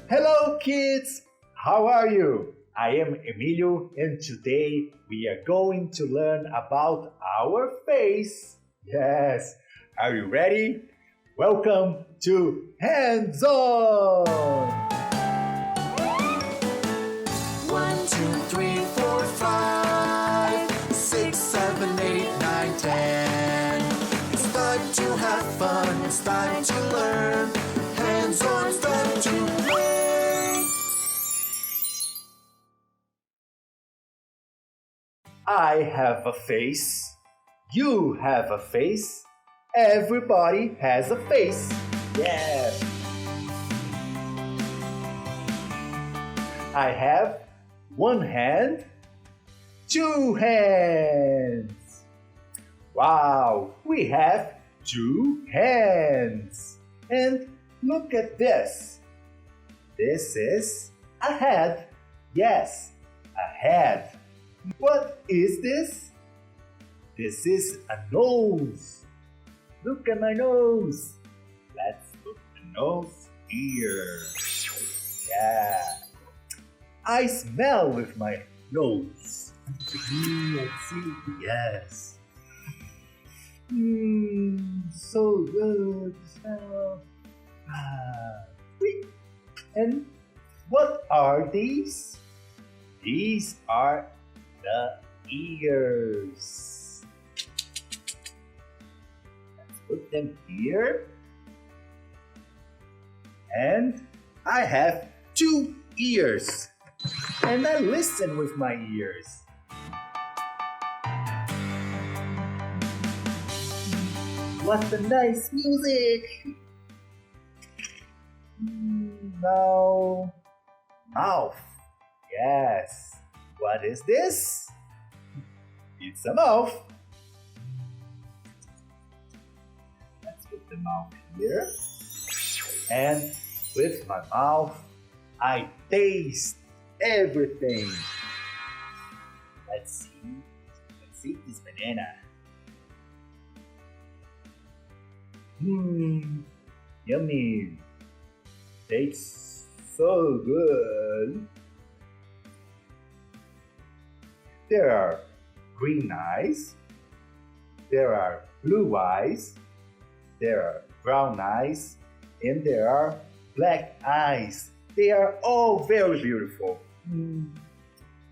Hello kids! How are you? I am Emilio and today we are going to learn about our face. Yes, are you ready? Welcome to Hands On! 1, 2, 3, 4, 5, 6, 7, 8, 9, 10. It's time to have fun, it's time to learn. Hands on, it's time to play. I have a face. You have a face. Everybody has a face. Yes. I have one hand, two hands. Wow, we have two hands. And look at this. This is a head. Yes, a head. What is this? This is a nose. Look at my nose. Let's put the nose here. Yeah. I smell with my nose. Let's see. Yes. So good smell. And what are these? These are the ears. Let's put them here. And I have two ears. And I listen with my ears. What a nice music! Now, mouth. Yes. What is this? It's a mouth. Let's put the mouth here. And with my mouth, I taste everything. Let's see this banana. Yummy. Tastes so good. There are green eyes. There are blue eyes. There are brown eyes. And there are black eyes. They are all very beautiful.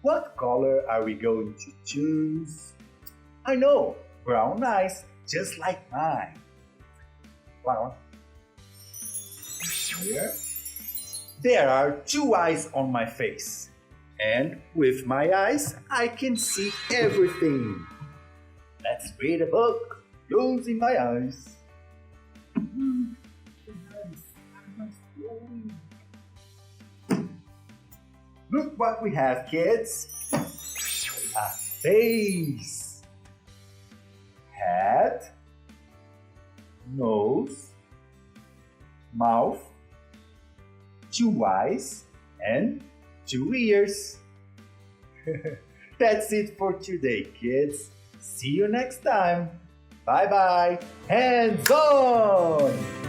What color are we going to choose? I know, brown eyes, just like mine. Wow. Here. There are two eyes on my face. And with my eyes, I can see everything. Let's read a book, closing my eyes. Look what we have, kids. A face, head, nose, mouth, two eyes, and two ears. That's it for today, kids. See you next time. Bye-bye. Hands on!